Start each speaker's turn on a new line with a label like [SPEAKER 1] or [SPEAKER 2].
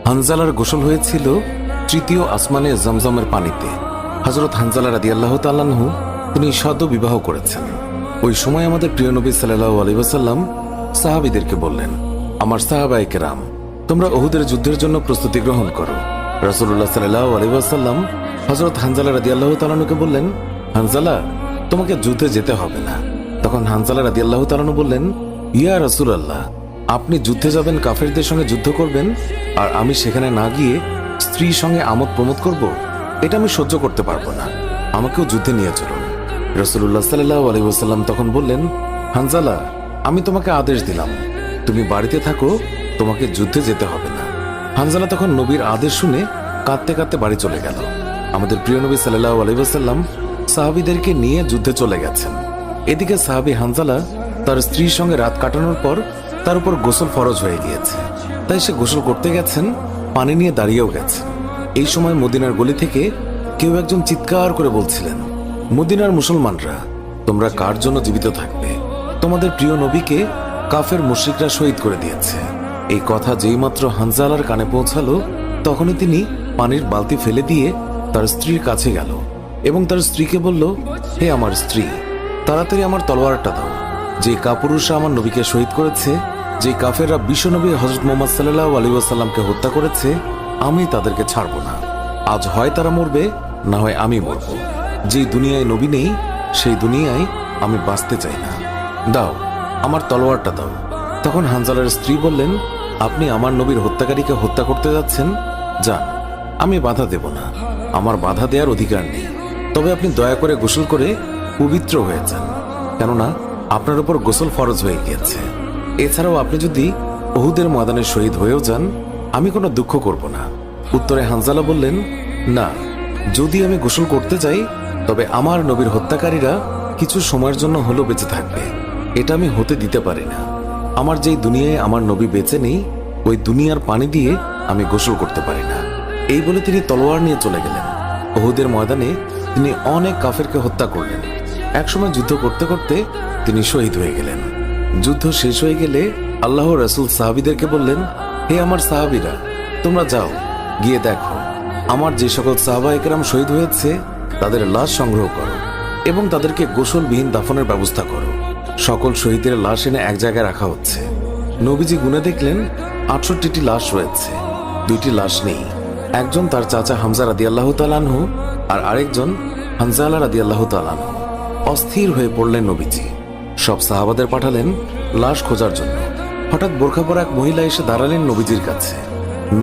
[SPEAKER 1] হানজালার গোসল হয়েছিল তৃতীয় আসমানে জমজমের পানিতে। হযরত হানজালা রাদিয়াল্লাহু তাআলা আনহু তিনি সদ্য বিবাহ করেছেন। ওই সময় আমাদের প্রিয় নবী সাল্লাল্লাহু আলাইহি ওয়াসাল্লাম সাহাবীদেরকে বললেন, আমার সাহাবায়ে কেরাম, তোমরা উহুদের যুদ্ধের জন্য প্রস্তুতি গ্রহণ করো। রাসূলুল্লাহ সাল্লাল্লাহু আলাইহি ওয়াসাল্লাম হযরত হানজালা রাদিয়াল্লাহু তাআলা আনহুকে বললেন, হানজালা, তোমাকে যুদ্ধে যেতে হবে না। তখন হানজালা রাদিয়াল্লাহু তাআলা আনহু বললেন, ইয়া রাসূলুল্লাহ, আপনি যুদ্ধে যাবেন, কাফেরদের সঙ্গে যুদ্ধ করবেন, আর আমি সেখানে না গিয়ে স্ত্রীর সঙ্গে আমোদ প্রমোদ করব? এটা আমি সহ্য করতে পারবো না, আমাকেও যুদ্ধে নিয়ে চলুন। রাসূলুল্লাহ সাল্লাল্লাহু আলাইহি ওয়াসাল্লাম তখন বললেন, হানজালা, আমি তোমাকে আদেশ দিলাম, তুমি বাড়িতে থাকো, তোমাকে যুদ্ধে যেতে হবে না। হানজালা তখন নবীর আদেশ শুনে কাঁদতে কাঁদতে বাড়ি চলে গেল। আমাদের প্রিয় নবী সাল্লাল্লাহু আলাইহি ওয়াসাল্লাম সাহাবীদেরকে নিয়ে যুদ্ধে চলে গেছেন। এদিকে সাহাবী হানজালা তার স্ত্রীর সঙ্গে রাত কাটানোর পর তার উপর গোসল ফরজ হয়ে গিয়েছে, তাই সে গোসল করতে গেছেন, পানি নিয়ে দাঁড়িয়েও গেছেন। এই সময় মদিনার গলি থেকে কেউ একজন চিৎকার করে বলছিলেন, মদিনার মুসলমানরা, তোমরা কার জন্য জীবিত থাকবে? তোমাদের প্রিয় নবীকে কাফের মুশরিকরা শহীদ করে দিয়েছে। এই কথা যেই মাত্র হানজালার কানে পৌঁছালো, তখনই তিনি পানির বালতি ফেলে দিয়ে তার স্ত্রীর কাছে গেল এবং তার স্ত্রীকে বলল, হে আমার স্ত্রী, তাড়াতাড়ি আমার তলোয়ারটা দাও। যে কাপুরুষরা আমার নবীকে শহীদ করেছে, যে কাফেররা বিশ্বনবী হযরত মুহাম্মদ সাল্লাল্লাহু আলাইহি ওয়াসাল্লামকে হত্যা করেছে, আমি তাদেরকে ছাড়ব না। আজ হয় তারা মরবে, না হয় আমি মরব। যেই দুনিয়ায় নবী নেই, সেই দুনিয়ায় আমি বাঁচতে চাই না। দাও, আমার তলোয়ারটা দাও। তখন হানজালার স্ত্রী বললেন, আপনি আমার নবীর হত্যাকারীকে হত্যা করতে যাচ্ছেন? যান, আমি বাধা দেব না, আমার বাধা দেওয়ার অধিকার নেই। তবে আপনি দয়া করে গোসল করে পবিত্র হয়ে যান, কেননা আপনার উপর গোসল ফরজ হয়ে গিয়েছে। এছাড়াও আপনি যদি উহুদের ময়দানে শহীদ হয়েও যান, আমি কোনো দুঃখ করব না। উত্তরে হানজালা বললেন, না, যদি আমি গোসল করতে যাই, তবে আমার নবীর হত্যাকারীরা কিছু সময়ের জন্য হলেও বেঁচে থাকবে, এটা আমি হতে দিতে পারি না। আমার যেই দুনিয়ায় আমার নবী বেঁচে নেই, ওই দুনিয়ার পানি দিয়ে আমি গোসল করতে পারি না। এই বলে তিনি তলোয়ার নিয়ে চলে গেলেন। উহুদের ময়দানে তিনি অনেক কাফেরকে হত্যা করলেন। একসময় যুদ্ধ করতে করতে তিনি শহীদ হয়ে গেলেন। যুদ্ধ শেষ হয়ে গেলে আল্লাহর রাসূল সাহাবীদেরকে বললেন, হে আমার সাহাবীরা, তোমরা যাও, গিয়ে দেখো আমার যে সকল সাহাবায়ে কেরাম শহীদ হয়েছে তাদের লাশ সংগ্রহ করো এবং তাদেরকে গোসলবিহীন দাফনের ব্যবস্থা করো। সকল শহীদের লাশ এনে এক জায়গায় রাখা হচ্ছে। নবীজি গুনে দেখলেন ৬৮টি লাশ রয়েছে, ২টি লাশ নেই। একজন তার চাচা হামজা রাদিয়াল্লাহু তাআলা আনহু, আর আরেকজন হানজালা রাদিয়াল্লাহু তাআলা আনহু। অস্থির হয়ে পড়লেন নবীজি। সব সাহাবাদের পাঠালেন লাশ খোঁজার জন্য। হঠাৎ বোরখা পরা এক মহিলা এসে দাঁড়ালেন নবীজির কাছে।